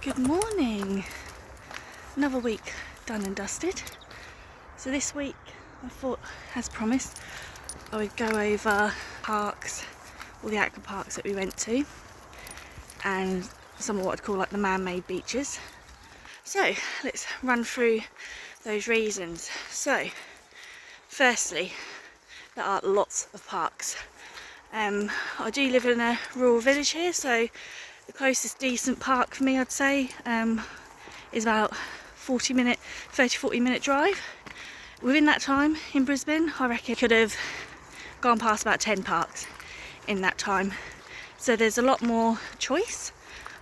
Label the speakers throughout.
Speaker 1: Good morning. Another week done and dusted. So this week I thought, as promised, I would go over parks, all the aqua parks that we went to, and some of what I'd call like the man-made beaches. So let's run through those reasons. So firstly, there are lots of parks. I do live in a rural village here, so the closest decent park for me, I'd say, is about 30-40 minute drive. Within that time in Brisbane, I reckon I could have gone past about 10 parks in that time. So there's a lot more choice.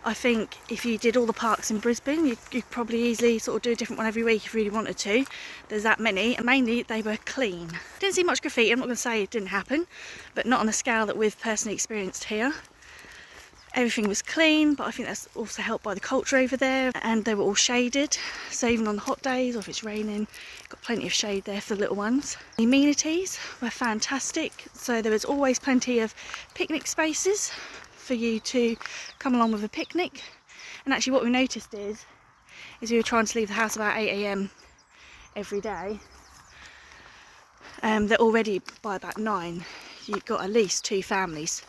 Speaker 1: I think if you did all the parks in Brisbane, you could probably easily sort of do a different one every week if you really wanted to. There's that many, and mainly they were clean. Didn't see much graffiti. I'm not going to say it didn't happen, but not on the scale that we've personally experienced here. Everything was clean, but I think that's also helped by the culture over there, and they were all shaded, so even on the hot days or if it's raining, got plenty of shade there for the little ones. The amenities were fantastic, so there was always plenty of picnic spaces for you to come along with a picnic. And actually what we noticed is we were trying to leave the house about 8 AM every day, that already by about 9 you've got at least 2 families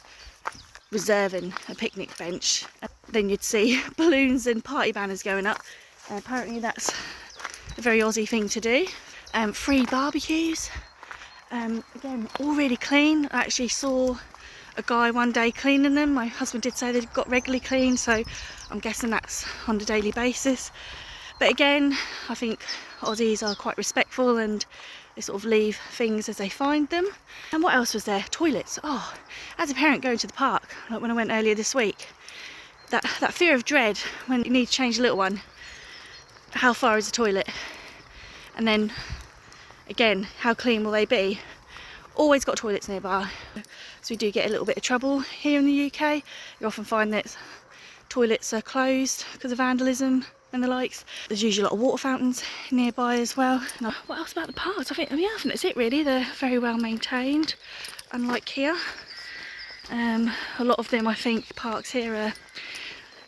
Speaker 1: reserving a picnic bench. Then you'd see balloons and party banners going up. Apparently that's a very Aussie thing to do. Free barbecues, again all really clean. I actually saw a guy one day cleaning them. My husband did say they've got regularly cleaned, so I'm guessing that's on a daily basis. But again, I think Aussies are quite respectful and they sort of leave things as they find them. And what else was there? Toilets. Oh, as a parent going to the park, like when I went earlier this week, that fear of dread when you need to change a little one. How far is the toilet? And then again, how clean will they be? Always got toilets nearby. So we do get a little bit of trouble here in the UK. You often find that toilets are closed because of vandalism and the likes. There's usually a lot of water fountains nearby as well. Now, what else about the parks? I think that's it really. They're very well maintained, unlike here. A lot of them, I think, parks here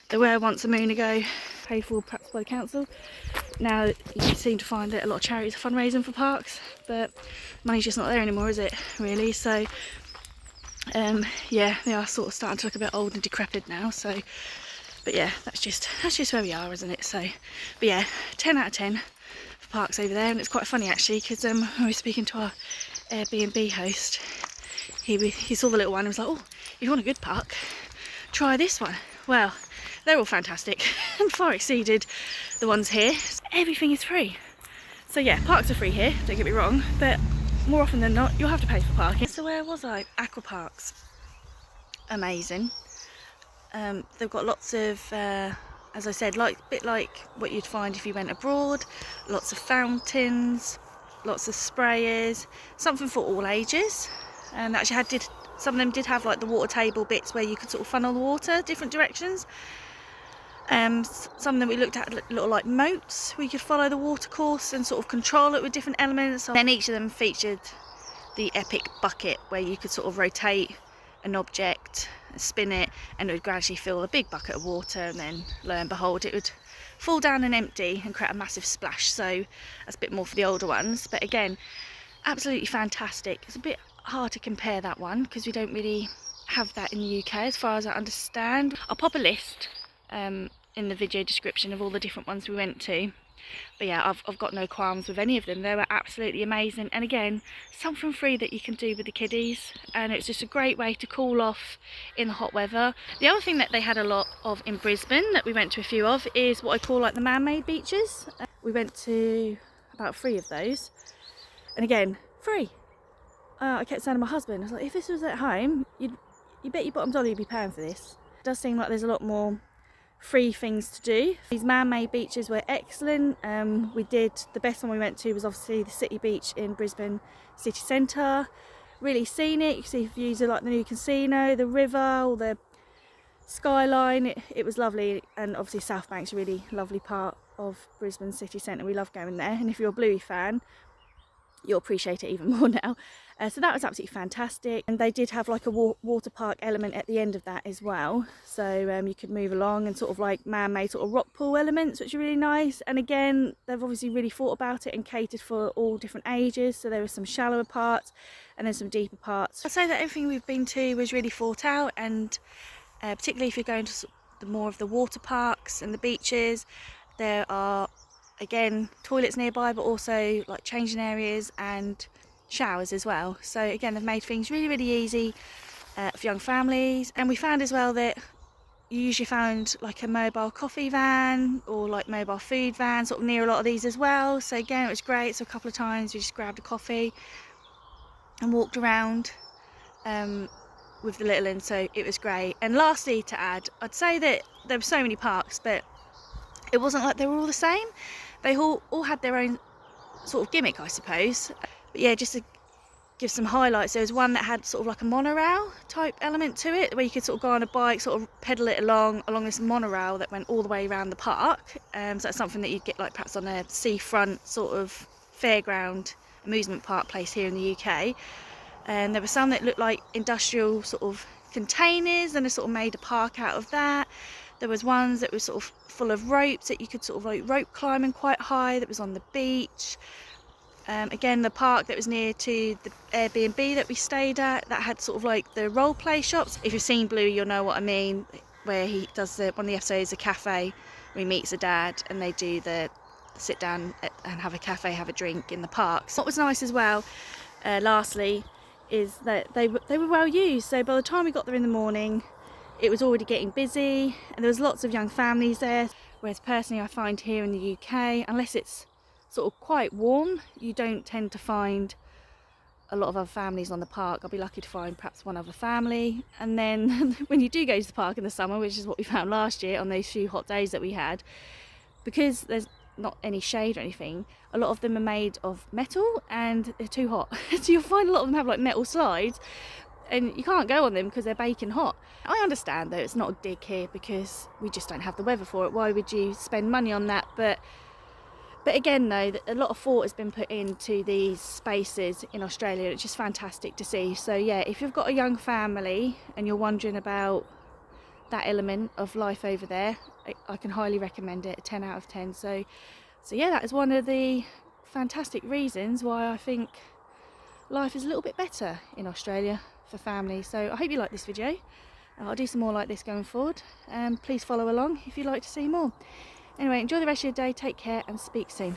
Speaker 1: they were once a moon ago paid for perhaps by the council. Now you seem to find that a lot of charities are fundraising for parks, but money's just not there anymore, is it really? So yeah, they are sort of starting to look a bit old and decrepit now. So but yeah, that's just where we are, isn't it? So but yeah, 10 out of 10 for parks over there. And it's quite funny actually, because when we were speaking to our Airbnb host, he saw the little one and was like, oh, if you want a good park, try this one. Well, they're all fantastic and far exceeded the ones here. Everything is free. So yeah, parks are free here, don't get me wrong, but more often than not you'll have to pay for parking. So where was I? Aqua parks. Amazing. They've got lots of, as I said, a bit like what you'd find if you went abroad. Lots of fountains, lots of sprayers, something for all ages. And actually some of them did have like the water table bits where you could sort of funnel the water different directions. Some of them we looked at little like moats where you could follow the water course and sort of control it with different elements. Then each of them featured the epic bucket where you could sort of rotate an object, spin it, and it would gradually fill a big bucket of water, and then lo and behold it would fall down and empty and create a massive splash. So that's a bit more for the older ones, but again, absolutely fantastic. It's a bit hard to compare that one because we don't really have that in the UK as far as I understand. I'll pop a list in the video description of all the different ones we went to. But yeah, I've got no qualms with any of them. They were absolutely amazing, and again, something free that you can do with the kiddies, and it's just a great way to cool off in the hot weather. The other thing that they had a lot of in Brisbane that we went to a few of is what I call like the man-made beaches. We went to about 3 of those, and again, free. I kept saying to my husband, I was like, if this was at home, you bet your bottom dollar you'd be paying for this. It does seem like there's a lot more free things to do. These man-made beaches were excellent. The best one we went to was obviously the city beach in Brisbane city centre. Really scenic. You see views of like the new casino, the river, all the skyline. It was lovely, and obviously South Bank's a really lovely part of Brisbane city centre. We love going there, and if you're a Bluey fan, you'll appreciate it even more now. So that was absolutely fantastic, and they did have like a water park element at the end of that as well, so you could move along, and sort of like man-made sort of rock pool elements, which are really nice. And again, they've obviously really thought about it and catered for all different ages, so there were some shallower parts and then some deeper parts. I'd say that everything we've been to was really thought out, and particularly if you're going to the more of the water parks and the beaches, there are again toilets nearby, but also like changing areas and showers as well. So again, they've made things really easy for young families. And we found as well that you usually found like a mobile coffee van or like mobile food van sort of near a lot of these as well. So again, it was great. So a couple of times we just grabbed a coffee and walked around with the little one, so it was great. And lastly, to add, I'd say that there were so many parks, but it wasn't like they were all the same. They all had their own sort of gimmick, I suppose. But yeah, just to give some highlights, there was one that had sort of like a monorail type element to it, where you could sort of go on a bike, sort of pedal it along this monorail that went all the way around the park. So that's something that you'd get like perhaps on a seafront sort of fairground amusement park place here in the UK. And there were some that looked like industrial sort of containers, and they sort of made a park out of that. There was ones that were sort of full of ropes that you could sort of like rope climbing quite high, that was on the beach. Again, the park that was near to the Airbnb that we stayed at, that had sort of like the role play shops. If you've seen Blue, you'll know what I mean, where he does one of the episodes, a cafe, where he meets a dad and they do the sit down and have a cafe, have a drink in the park. So what was nice as well, lastly, is that they were well used. So by the time we got there in the morning, it was already getting busy, and there was lots of young families there. Whereas personally, I find here in the UK, unless it's sort of quite warm, you don't tend to find a lot of other families on the park. I'll be lucky to find perhaps one other family. And then when you do go to the park in the summer, which is what we found last year on those few hot days that we had, because there's not any shade or anything, a lot of them are made of metal and they're too hot. So you'll find a lot of them have like metal slides, and you can't go on them because they're baking hot. I understand though, it's not a dig here because we just don't have the weather for it. Why would you spend money on that? But again though, a lot of thought has been put into these spaces in Australia. It's just fantastic to see. So yeah, if you've got a young family and you're wondering about that element of life over there, I can highly recommend it, a 10 out of 10. So yeah, that is one of the fantastic reasons why I think life is a little bit better in Australia for families. So I hope you like this video. I'll do some more like this going forward. Please follow along if you'd like to see more. Anyway, enjoy the rest of your day, take care and speak soon.